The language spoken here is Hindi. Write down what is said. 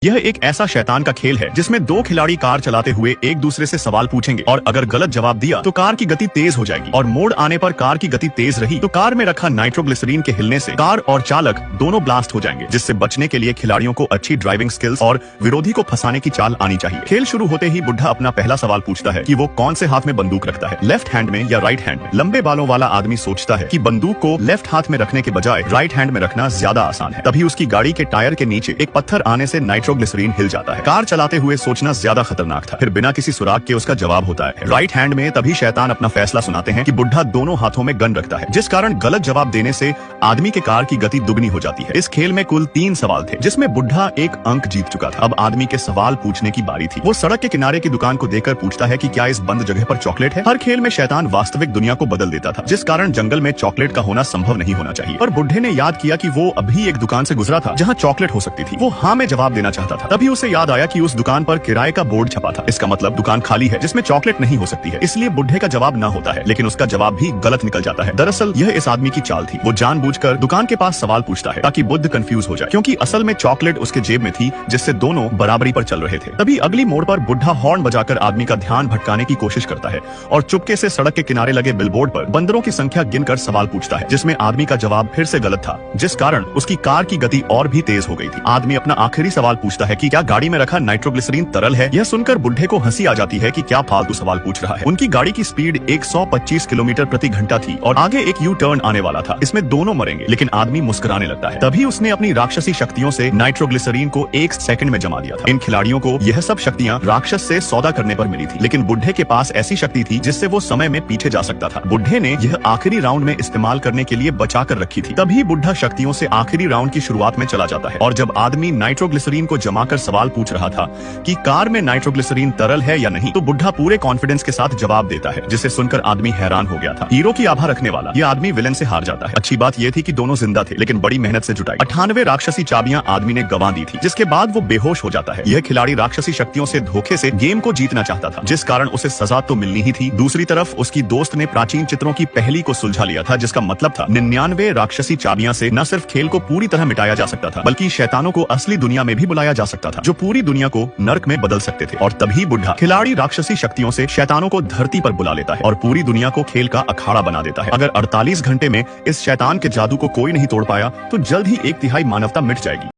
यह एक ऐसा शैतान का खेल है जिसमें दो खिलाड़ी कार चलाते हुए एक दूसरे से सवाल पूछेंगे और अगर गलत जवाब दिया तो कार की गति तेज हो जाएगी और मोड़ आने पर कार की गति तेज रही तो कार में रखा नाइट्रोग्लिसरीन के हिलने से कार और चालक दोनों ब्लास्ट हो जाएंगे, जिससे बचने के लिए खिलाड़ियों को अच्छी ड्राइविंग स्किल्स और विरोधी को फंसाने की चाल आनी चाहिए। खेल शुरू होते ही बुढ़ा अपना पहला सवाल पूछता है कि वो कौन से हाथ में बंदूक रखता है, लेफ्ट हैंड में या राइट हैंड में। लंबे बालों वाला आदमी सोचता है कि बंदूक को लेफ्ट हाथ में रखने के बजाय राइट हैंड में रखना ज्यादा आसान है। तभी उसकी गाड़ी के टायर के नीचे एक पत्थर आने से नाइट्रोग्लिसरीन हिल जाता है। कार चलाते हुए सोचना ज्यादा खतरनाक था। फिर बिना किसी सुराग के उसका जवाब होता है राइट हैंड में। तभी शैतान अपना फैसला सुनाते हैं कि बुढ़ा दोनों हाथों में गन रखता है, जिस कारण गलत जवाब देने से आदमी के कार की गति दुगनी हो जाती है। इस खेल में कुल 3 सवाल थे, जिसमें बुढ़ा एक अंक जीत चुका था। अब आदमी के सवाल पूछने की बारी थी। वो सड़क के किनारे की दुकान को देखकर पूछता है कि क्या इस बंद जगह पर चॉकलेट है। हर खेल में शैतान वास्तविक दुनिया को बदल देता था, जिस कारण जंगल में चॉकलेट का होना संभव नहीं होना चाहिए। और बुढ़े ने याद किया कि वो अभी एक दुकान से गुजरा था जहाँ चॉकलेट हो सकती थी। वो हाँ में जवाब देना चाहता था। तभी उसे याद आया कि उस दुकान पर किराए का बोर्ड छपा था। इसका मतलब दुकान खाली है जिसमें चॉकलेट नहीं हो सकती है। इसलिए बुढ़े का जवाब ना होता है, लेकिन उसका जवाब भी गलत निकल जाता है। दरअसल यह इस आदमी की चाल थी। वो जानबूझकर दुकान के पास सवाल पूछता है ताकि बुद्ध कंफ्यूज हो जाए, क्योंकि असल में चॉकलेट उसके जेब में थी, जिससे दोनों बराबरी पर चल रहे थे। तभी अगली मोड़ पर बुढ़ा हॉर्न बजाकर आदमी का ध्यान भटकाने की कोशिश करता है और चुपके से सड़क के किनारे लगे बिलबोर्ड पर बंदरों की संख्या गिनकर सवाल पूछता है, जिसमें आदमी का जवाब फिर से गलत था, जिस कारण उसकी कार की गति और भी तेज हो गई थी। आदमी अपना आखिरी सवाल पूछता है कि क्या गाड़ी में रखा नाइट्रोग्लिसरीन तरल है। यह सुनकर बुढ़े को हंसी आ जाती है कि क्या फालतू सवाल पूछ रहा है। उनकी गाड़ी की स्पीड 125 किलोमीटर प्रति घंटा थी और आगे एक यू टर्न आने वाला था। इसमें दोनों मरेंगे, लेकिन आदमी मुस्कुराने लगता है। तभी उसने अपनी राक्षसी शक्तियों से नाइट्रोग्लिसरीन को 1 सेकंड में जमा दिया था। इन खिलाड़ियों को यह सब शक्तियां राक्षस से सौदा करने पर मिली थी, लेकिन बुढ़े के पास ऐसी शक्ति थी जिससे वो समय में पीछे जा सकता था। बुढ़े ने यह आखिरी राउंड में इस्तेमाल करने के लिए बचा कर रखी थी। तभी बुढ़ा शक्तियों से आखिरी राउंड की शुरुआत में चला जाता है और जब आदमी नाइट्रोग्लिसरीन को जमाकर सवाल पूछ रहा था कि कार में नाइट्रोग्लिसरीन तरल है या नहीं, तो बुढ़ा पूरे कॉन्फिडेंस के साथ जवाब देता है, जिसे सुनकर आदमी हैरान हो गया था। हीरो की आभा रखने वाला यह आदमी विलन से हार जाता है। अच्छी बात यह थी कि दोनों जिंदा थे, लेकिन बड़ी मेहनत से जुटाई 98 राक्षसी चाबियां आदमी ने गंवा दी थी, जिसके बाद वो बेहोश हो जाता है। यह खिलाड़ी राक्षसी शक्तियों से धोखे से गेम को जीतना चाहता था, जिस कारण उसे सजा तो मिलनी ही थी। दूसरी तरफ उसकी दोस्त ने प्राचीन चित्रों की पहली को सुलझा लिया था, जिसका मतलब था 99 राक्षसी चाबियां से न सिर्फ खेल को पूरी तरह मिटाया जा सकता था, बल्कि शैतानों को असली दुनिया में भी बुलाया जा सकता था, जो पूरी दुनिया को नर्क में बदल सकते थे। और तभी बुढ़ा खिलाड़ी राक्षसी शक्तियों से शैतानों को धरती पर बुला लेता है और पूरी दुनिया को खेल का अखाड़ा बना देता है। अगर 48 घंटे में इस शैतान के जादू को कोई नहीं तोड़ पाया तो जल्द ही 1/3 मानवता मिट जाएगी।